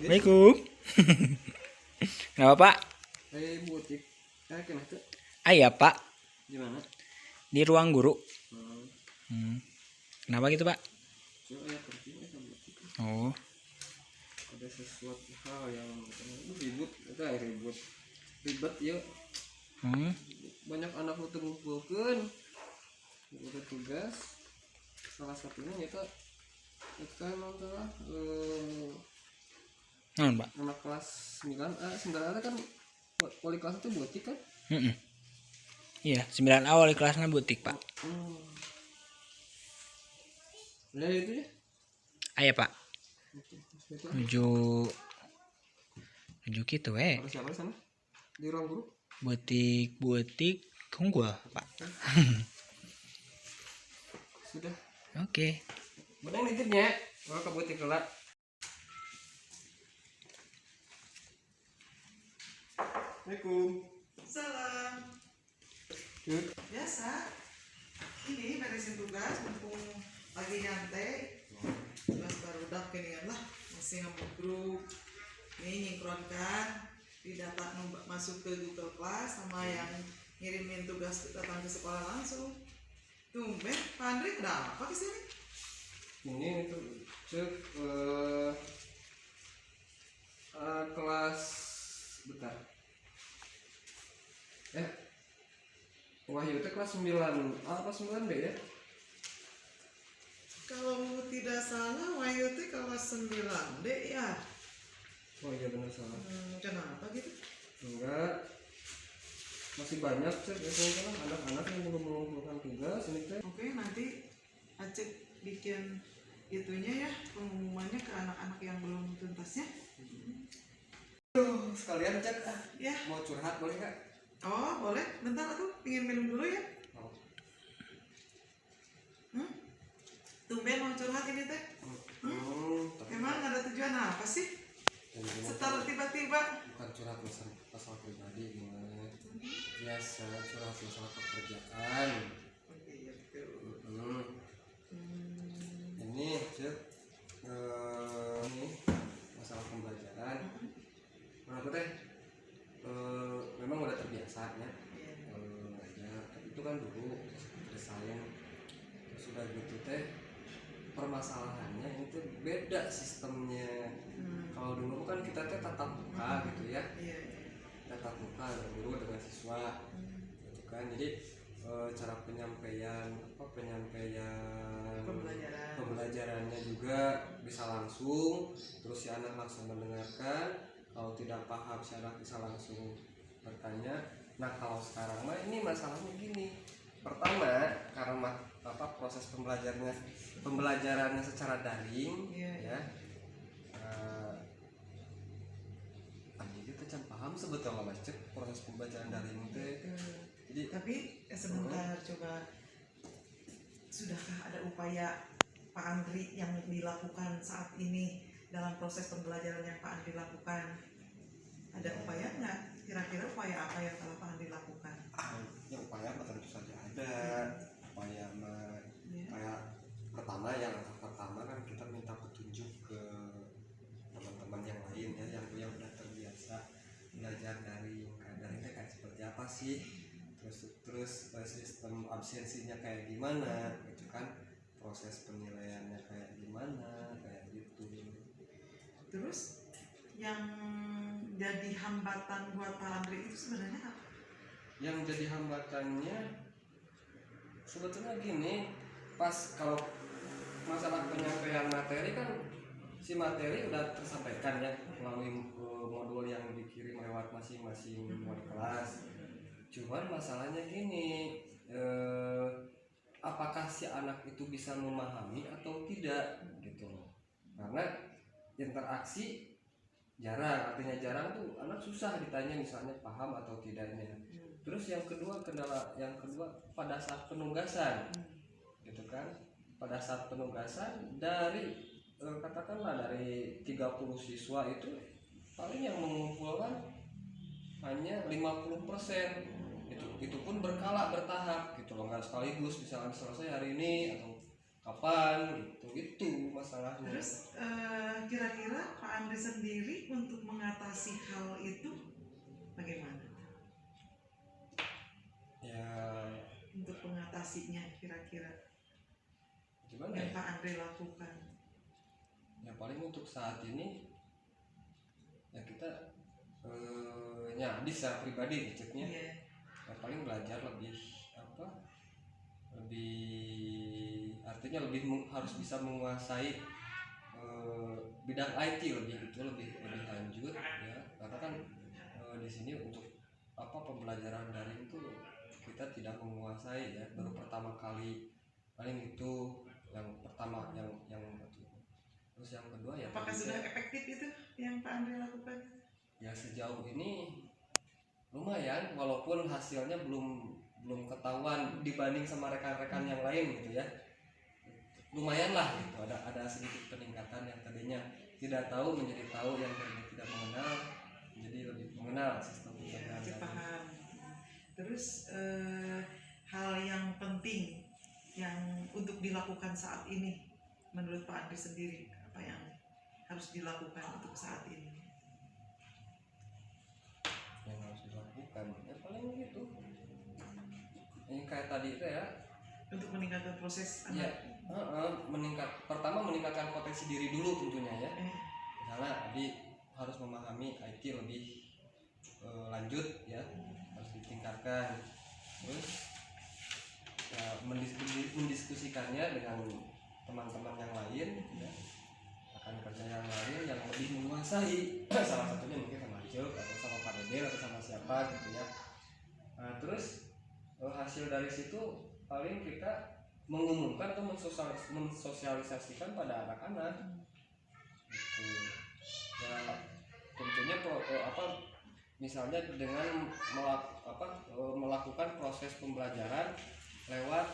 Assalamualaikum. Nggak apa Pak? Butik. Kena tuh. Iya Pak, Gimana? di ruang guru. Hmm. Kenapa gitu Pak? Coba ya penting sama butik. Oh, Ada sesuatu hal yang ribut, itu yang ribut. Ribet ya. Banyak anak lu terkumpulkan. Udah tugas. Salah satunya itu kan adalah non Pak. anak kelas 9A. 9A kan wali kelas itu butik kan? Iya, 9 awal di kelasnya butik Pak. Udah itu ya? Ayo Pak. Menuju gitu Ada siapa di sana? Di ruang guru? butik unggul Pak. Sudah. Oke. Bener nitipnya. Kalau ke butik kelak. Assalamualaikum. Salam. Yuk. Biasa. Ini beresin tugas mumpung lagi nyantai. Tugas baru dak keningan lah. Masih ngambil grup. Ini nyingkronkan. Di data masuk ke Google Class sama yang ngirimin tugas datang ke sekolah langsung. Tumben, Pak Andri kenapa kesini? Ini itu cek kelas bentar. Wahyu itu kelas 9A apa 9B ya? Kalau tidak salah, Wahyu itu kelas 9D ya. Oh iya benar salah. Kenapa gitu? Enggak. Masih banyak cek biasanya kan anak-anak yang belum mengumpulkan tugas ini teh. Oke, nanti Aceh bikin itunya ya, pengumumannya ke anak-anak yang belum tuntasnya. Sekalian cek Ya. mau curhat boleh nggak? Oh, boleh. Bentar aku pingin minum dulu ya. Oh. Tumben mau curhat ini teh. Emang ada tujuan apa sih? Setelah tiba-tiba. Bukan curhat masalah pribadi gimana? Biasa curhat masalah pekerjaan. Ini cek ini masalah pembelajaran. Menurut teh memang udah terbiasa ya. Itu kan dulu desain sudah gitu teh permasalahannya itu beda sistemnya. Kalau dulu kan kita teh tatap muka gitu ya. Tatap muka guru dengan siswa gitu kan. Jadi cara penyampaian pembelajarannya juga bisa langsung, terus si anak langsung mendengarkan. Kalau tidak paham si anak bisa langsung bertanya. Nah kalau sekarang mah ini masalahnya gini. Pertama karena proses pembelajarannya secara daring ya. Kita can paham sebetulnya mas cek proses pembelajaran daring itu. Jadi tapi sebentar coba, sudahkah ada upaya Pak Andri yang dilakukan saat ini dalam proses pembelajaran yang Pak Andri lakukan? Ada upaya nggak? Kira-kira upaya apa yang telah Pak Andri lakukan? Ya upaya tentu saja ada. Upaya kayak pertama kan kita minta petunjuk ke teman-teman yang lain ya yang udah terbiasa belajar dari kayak seperti apa sih, terus sistem absensinya kayak gimana gitu kan, proses penilaiannya kayak gimana kayak gitu. Terus yang jadi hambatan buat Pak Andri itu sebenarnya apa? Yang jadi hambatannya sebetulnya gini, pas kalau masalah penyampaian materi kan si materi udah tersampaikan ya melalui modul yang dikirim lewat masing-masing wali kelas. Cuman masalahnya gini, apakah si anak itu bisa memahami atau tidak gitu loh. Karena interaksi jarang, artinya jarang tuh anak susah ditanya misalnya paham atau tidaknya. Terus yang kedua pada saat penugasan gitu kan, pada saat penugasan dari katakanlah dari 30 siswa itu paling yang mengumpulkan hanya 50%. Itu pun berkala bertahap gitu loh, nggak sekaligus misalkan selesai hari ini atau kapan gitu masalahnya. Terus kira-kira Pak Andri sendiri untuk mengatasi hal itu bagaimana? Ya Untuk mengatasinya kira-kira gimana yang ya? Pak Andri lakukan? Ya paling untuk saat ini ya kita ya bisa pribadi ngeceknya Iya. ya paling belajar lebih apa, lebih artinya lebih harus bisa menguasai bidang IT lebih itu lebih lanjut ya, karena kan di sini untuk apa pembelajaran daring itu kita tidak menguasai ya, baru pertama kali paling itu yang pertama yang terus yang kedua ya Apakah tadi sudah saya- efektif itu yang Pak Andri lakukan? ya sejauh ini lumayan walaupun hasilnya belum ketahuan dibanding sama rekan-rekan yang lain gitu ya, lumayan lah gitu, ada sedikit peningkatan yang tadinya tidak tahu menjadi tahu, yang tadinya tidak mengenal menjadi lebih mengenal sistem Iya, pembelajaran. paham. Terus hal yang penting yang untuk dilakukan saat ini menurut Pak Andri sendiri, apa yang harus dilakukan untuk saat ini? Yang harus dilakukan ya paling gitu yang kayak tadi itu ya, Untuk meningkatkan proses ya anak. pertama meningkatkan potensi diri dulu tentunya ya, Eh, misalnya tadi harus memahami IT lebih lanjut ya, harus ditingkatkan, terus ya, mendiskusikannya dengan teman-teman yang lain ya, akan kerja yang lain yang lebih menguasai salah satunya mungkin sama Cuk atau sama Pak Dede atau sama siapa gitu ya. Nah, terus hasil dari situ paling kita mengumumkan atau mensosialisasikan pada anak-anak gitu. Ya tentunya misalnya dengan melakukan proses pembelajaran lewat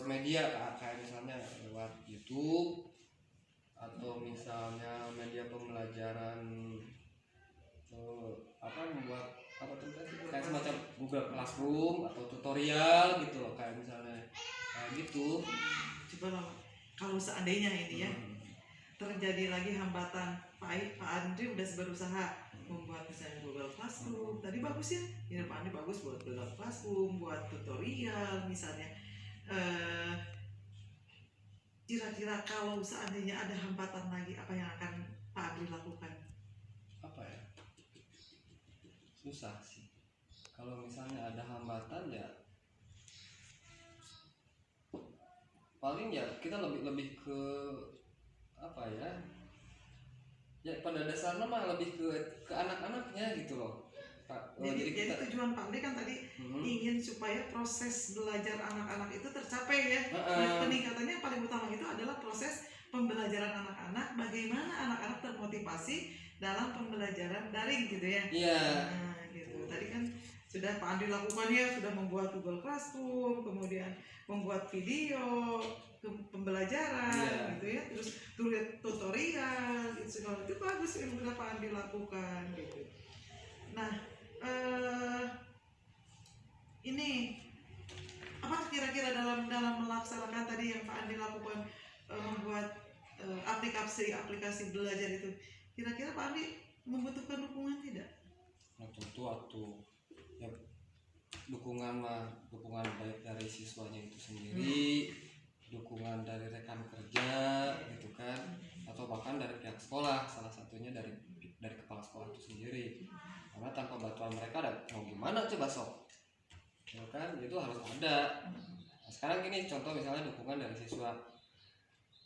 media kayak misalnya lewat YouTube atau misalnya media pembelajaran membuat kayak semacam Google Classroom atau tutorial gitu loh, kayak misalnya kayak gitu. coba lah, kalau seandainya ini ya terjadi lagi hambatan, Pak Andri udah berusaha membuat misalnya Google Classroom, tadi bagus ya, ini Pak Andri bagus buat Google Classroom, buat tutorial misalnya. Kira-kira kalau seandainya ada hambatan lagi, apa yang akan Pak Andri lakukan? Apa ya, susah sih kalau misalnya ada hambatan ya, paling ya kita lebih ke apa ya pada dasarnya mah lebih ke anak-anaknya gitu loh. Jadi tujuan Pak Andri kan tadi ingin supaya proses belajar anak-anak itu tercapai ya. Peningkatannya yang paling utama itu adalah proses pembelajaran anak-anak, bagaimana anak-anak termotivasi dalam pembelajaran daring gitu ya. Iya. Nah, gitu. Tadi kan sudah Pak Andri lakukan ya, sudah membuat Google Classroom, kemudian membuat video pembelajaran gitu ya, terus tutorial gitu, segala itu bagus yang sudah Pak Andri lakukan gitu. Nah, ini apa kira-kira dalam melaksanakan tadi yang Pak Andri lakukan, membuat aplikasi belajar itu, kira-kira Pak Andri membutuhkan dukungan tidak? Nah, tentu atau ya dukungan baik dari siswanya itu sendiri, dukungan dari rekan kerja gitu kan, atau bahkan dari pihak sekolah, salah satunya dari kepala sekolah itu sendiri, karena tanpa bantuan mereka mau gimana coba sok ya kan, itu harus ada. Nah, sekarang gini contoh misalnya dukungan dari siswa,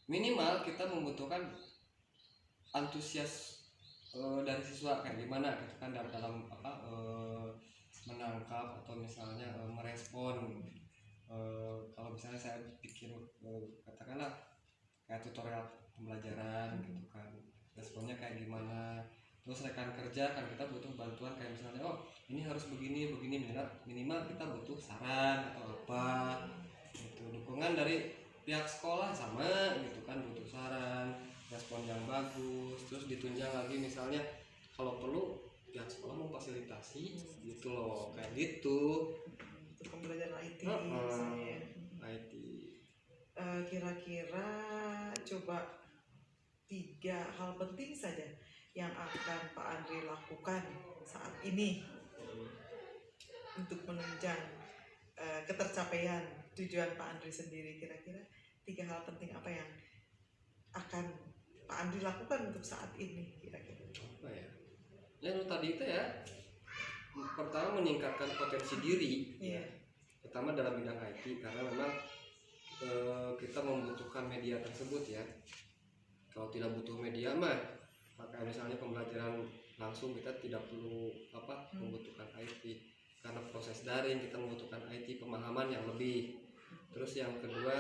minimal kita membutuhkan antusias dari siswa kayak gimana gitu kan, dalam menangkap atau misalnya merespon. Kalau misalnya saya bikin katakanlah kayak tutorial pembelajaran gitu kan, responnya kayak gimana. Terus rekan kerja kan kita butuh bantuan kayak misalnya ini harus begini minimal kita butuh saran atau apa gitu. Dukungan dari pihak sekolah sama gitu kan, butuh saran, respon yang bagus. Terus ditunjang lagi misalnya kalau perlu pihak sekolah memfasilitasi gitu loh, kayak gitu Untuk pembelajaran IT misalnya. IT. kira-kira coba 3 hal penting saja yang akan Pak Andri lakukan saat ini untuk menunjang ketercapaian tujuan Pak Andri sendiri. Kira-kira 3 hal penting apa yang akan Pak Andri lakukan untuk saat ini kira-kira? Apa ya? Ya itu tadi itu ya. Pertama meningkatkan potensi diri. Iya. Pertama dalam bidang IT karena memang kita membutuhkan media tersebut ya. Kalau tidak butuh media mah maka misalnya pembelajaran langsung kita tidak perlu membutuhkan IT, karena proses daring kita membutuhkan IT pemahaman yang lebih. Terus yang kedua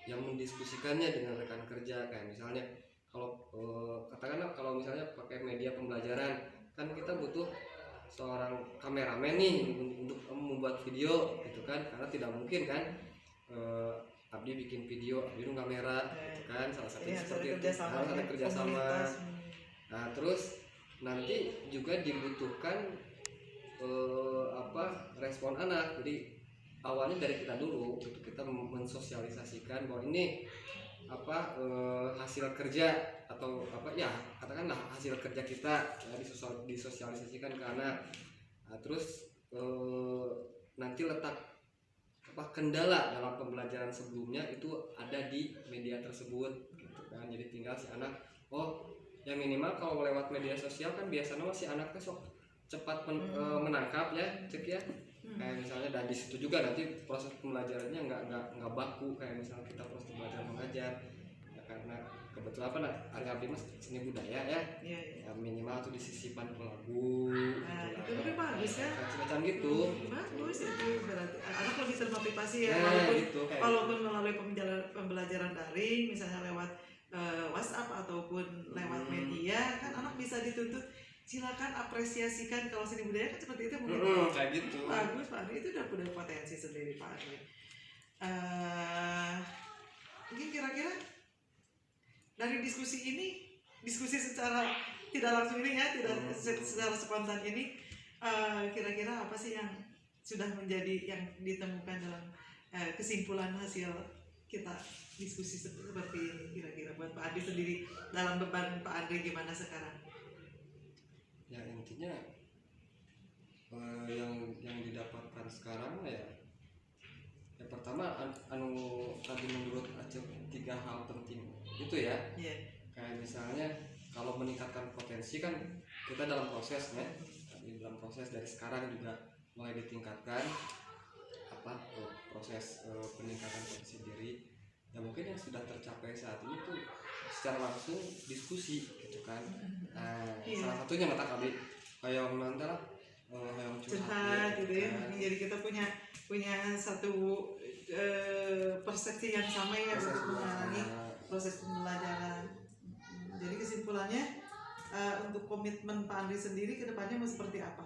yang mendiskusikannya dengan rekan kerja, kayak misalnya kalau katakanlah kalau misalnya pakai media pembelajaran kan kita butuh seorang kameramen nih untuk membuat video gitu kan, karena tidak mungkin kan Abdi bikin video, Abdi nu kamera gitu kan, salah satunya seperti itu, harus ada kerjasama. Nah terus nanti juga dibutuhkan respon anak. Jadi awalnya dari kita dulu, gitu, kita mensosialisasikan bahwa ini hasil kerja atau katakanlah hasil kerja kita ya, disosialisasikan ke anak. Nah, terus nanti letak kendala dalam pembelajaran sebelumnya itu ada di media tersebut gitu kan. Jadi tinggal si anak yang minimal kalau lewat media sosial kan biasanya masih anaknya sok cepat menangkap ya cek ya. Kayak misalnya dan di situ juga nanti proses pembelajarannya nggak baku kayak misalnya kita proses pembelajaran mengajar ya, karena kebetulan hari Abdi mas seni budaya ya. Ya minimal tuh disisipan ke lagu itu udah bagus ya, semacam gitu. Bagus itu, berarti anak lebih termotivasi ya, walaupun melalui pembelajaran daring misalnya lewat WhatsApp ataupun lewat media kan anak bisa dituntut silakan apresiasikan. Kalau seni budaya kan seperti itu mungkin kayak gitu. Bagus Pak Andri, itu udah punya potensi sendiri Pak Andri. Mungkin kira-kira dari diskusi secara tidak langsung ini ya, tidak secara spontan ini, kira-kira apa sih yang sudah menjadi yang ditemukan dalam kesimpulan hasil kita diskusi seperti ini, kira-kira buat Pak Andri sendiri dalam beban Pak Andri gimana sekarang? Ya intinya yang didapatkan sekarang ya pertama tadi menurut Aceh 3 hal penting itu ya. Kayak misalnya kalau meningkatkan potensi kan kita dalam proses ya, dalam proses dari sekarang juga mulai ditingkatkan proses peningkatan potensi diri. Ya mungkin yang sudah tercapai saat ini tuh secara langsung diskusi gitu kan. Salah satunya mata kami kayak mantar yang curhat gitu ya. Jadi kita punya satu persepsi yang sama ya untuk menjalani proses pembelajaran. Jadi kesimpulannya untuk komitmen Pak Andri sendiri ke depannya mau seperti apa?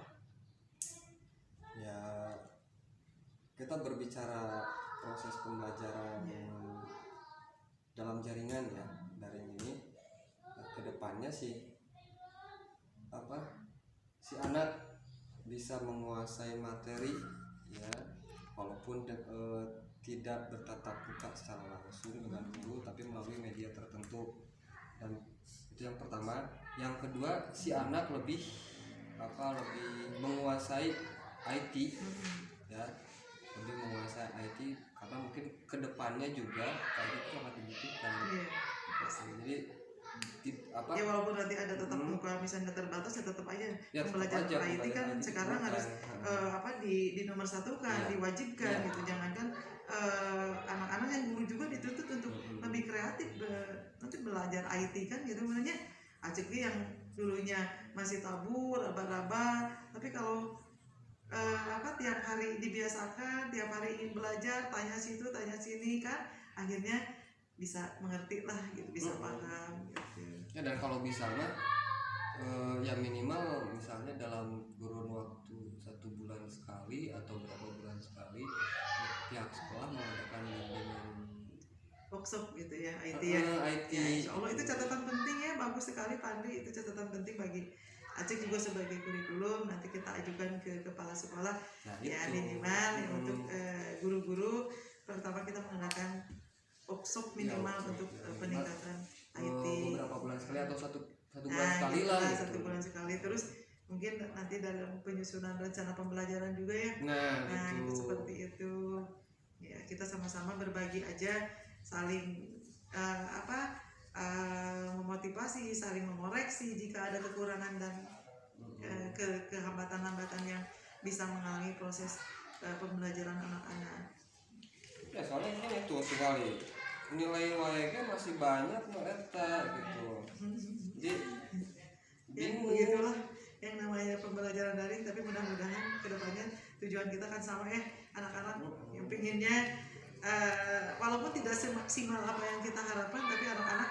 Ya kita berbicara proses pembelajaran dalam jaringan ya daring ini, ke depannya sih si anak bisa menguasai materi ya, walaupun tidak bertatap muka secara langsung dengan guru tapi melalui media tertentu. Dan itu yang pertama. Yang kedua, si anak lebih menguasai IT ya, lebih menguasai IT karena mungkin kedepannya juga IT itu sangat dibutuhkan. Jadi ya walaupun nanti ada tetap muka misalnya terbatas ya tetap aja ya, pembelajaran IT kan sekarang harus di nomor satu kan diwajibkan gitu. Jangankan anak-anak yang guru juga dituntut untuk lebih kreatif nanti belajar IT kan gitu. Sebenarnya Aceh yang dulunya masih tabu raba-raba, tapi kalau tiap hari dibiasakan, tiap hari ingin belajar, tanya situ tanya sini kan akhirnya bisa mengerti lah gitu, bisa paham gitu. Ya dan kalau misalnya ya minimal misalnya dalam kurun waktu 1 bulan sekali atau berapa bulan sekali pihak sekolah mengadakan dengan workshop gitu ya IT ya. IT. Ya, insya Allah itu catatan penting ya, bagus sekali Pak Andri, itu catatan penting bagi Aceh juga sebagai kurikulum. Nanti kita ajukan ke kepala sekolah ya minimal untuk guru-guru. Pertama kita menggunakan workshop minimal workshop, untuk ya, minimal, peningkatan IT. beberapa bulan sekali atau satu bulan Nah, sekali gitu lah lah, gitu. 1 bulan sekali. Terus mungkin nanti dalam penyusunan rencana pembelajaran juga ya. Nah Gitu, gitu. seperti itu. Ya, kita sama-sama berbagi aja, saling memotivasi, saling mengoreksi jika ada kekurangan dan kehambatan-hambatan yang bisa menghalangi proses pembelajaran anak-anak. Ya soalnya ini itu sekali nilai WG masih banyak no eta gitu. Jadi Ya, bingung. begitulah yang namanya pembelajaran daring, tapi mudah-mudahan kedepannya tujuan kita kan sama ya, anak-anak yang pinginnya walaupun tidak semaksimal apa yang kita harapkan, tapi anak-anak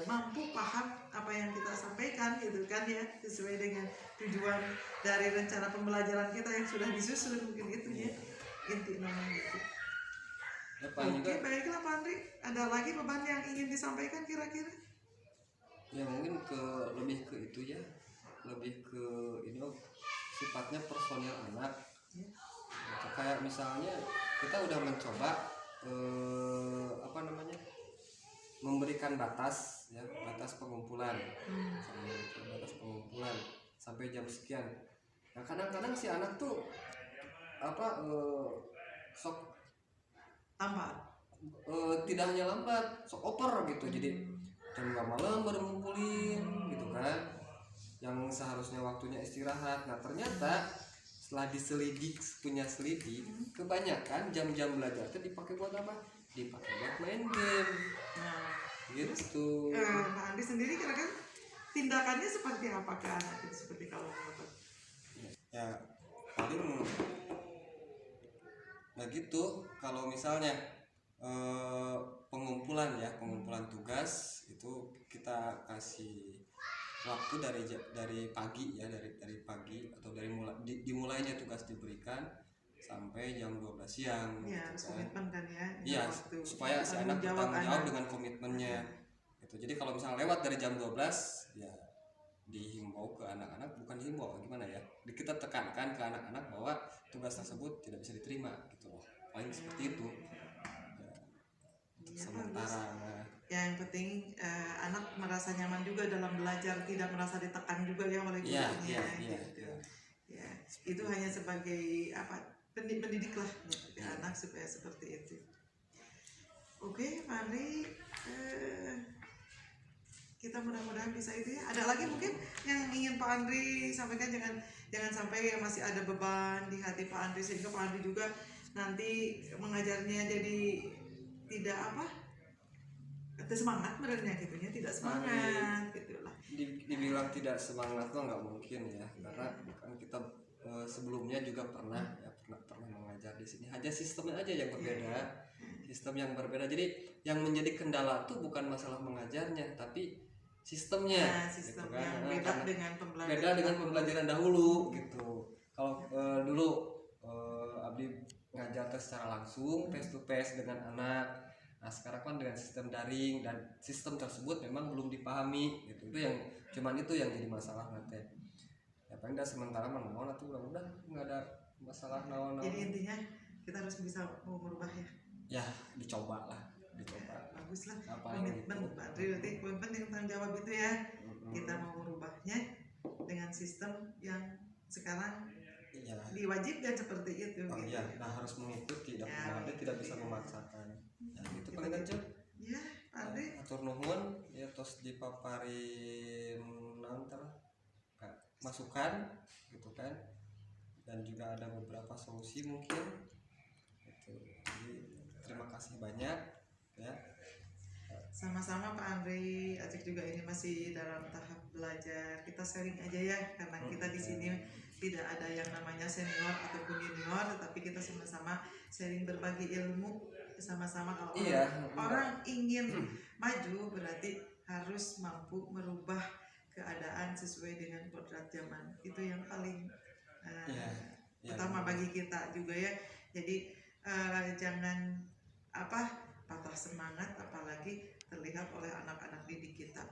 mampu paham apa yang kita sampaikan gitu kan ya, sesuai dengan tujuan dari rencana pembelajaran kita yang sudah disusun, mungkin itu ya inti namanya gitu. Ya, paling Oke, juga baiklah Pak Andri, ada lagi beban yang ingin disampaikan kira-kira? ya mungkin lebih ke itu ya, lebih ke ini sifatnya personil anak. Ya. Gitu. Kayak misalnya kita udah mencoba apa namanya, memberikan batas ya, batas pengumpulan, misalnya batas pengumpulan sampai jam sekian. Nah kadang-kadang si anak tuh apa sok Tambah. tidak hanya lambat, sok oper gitu. Jadi jam 2 malam baru ngumpulin gitu kan, yang seharusnya waktunya istirahat. Nah ternyata setelah punya selidik, kebanyakan jam-jam belajar itu dipakai buat apa? Dipakai buat main game Nah, gitu. Pak Andri sendiri kira-kira tindakannya seperti apa ke anak itu, seperti kalau menurut? Ya paling nah gitu. Kalau misalnya pengumpulan tugas itu kita kasih waktu dari pagi ya, dari pagi atau dimulainya tugas diberikan sampai jam 12 siang Ya, gitu harus kan. komitmen kan ya. Iya, waktu. supaya si anak Tanggung bertanggung jawab anak. dengan komitmennya gitu. Jadi kalau misalnya lewat dari jam 12 ya dihimbau ke anak-anak, bukan dihimbau gimana ya, kita tekankan ke anak-anak bahwa tugas tersebut tidak bisa diterima gitu loh, paling seperti itu ya, untuk Ya, sementara. Nah, Ya, yang penting anak merasa nyaman juga dalam belajar, tidak merasa ditekan juga ya oleh iya gurunya. iya Gitu. iya. Ya, itu hanya sebagai pendidik lah ya, anak supaya seperti itu. Oke, Pak Andri, kita mudah-mudahan bisa itu ya. Ada lagi mungkin yang ingin Pak Andri sampaikan, jangan sampai ya masih ada beban di hati Pak Andri sehingga Pak Andri juga nanti mengajarnya jadi tidak semangat benernya gitunya, tidak semangat gitulah. Dibilang tidak semangat tuh nggak mungkin ya, karena kan kita sebelumnya juga pernah mengajar di sini, hanya sistemnya aja yang berbeda. Sistem yang berbeda, jadi yang menjadi kendala tuh bukan masalah mengajarnya tapi sistemnya. Nah, sistem gitu kan. yang beda dengan pembelajaran. Beda dengan pembelajaran dahulu gitu. Kalau dulu Abdi ngajar secara langsung face to face dengan anak. Nah sekarang kan dengan sistem daring, dan sistem tersebut memang belum dipahami gitu. Itu yang jadi masalah nanti. Ya paling dah sementara menawan atau udah nggak ada masalah nawan. Jadi intinya kita harus bisa mau merubah ya. Ya dicoba. Bagus lah. Apa yang Komitmen gitu. Pak Andri, berarti komitmen yang tanggung jawab itu ya. Kita mau merubahnya dengan sistem yang sekarang Iya. diwajibkan seperti itu. Oh gitu. iya, nah harus mengikuti, tidak bisa memaksakan. Ya itu paling aja. Ya, Pak Andri. Atur nuhun ya, tos dipaparin masukan gitu kan, dan juga ada beberapa solusi mungkin gitu. Jadi terima kasih banyak ya. Sama-sama Pak Andri, Acik juga ini masih dalam tahap belajar. Kita sharing aja ya, karena kita di sini tidak ada yang namanya senior ataupun junior, tetapi kita sama-sama sharing berbagi ilmu sama-sama. Kalau orang ingin maju berarti harus mampu merubah keadaan sesuai dengan kodrat zaman. Itu yang paling pertama bagi kita juga ya. Jadi jangan patah semangat apalagi terlihat oleh anak-anak didik kita.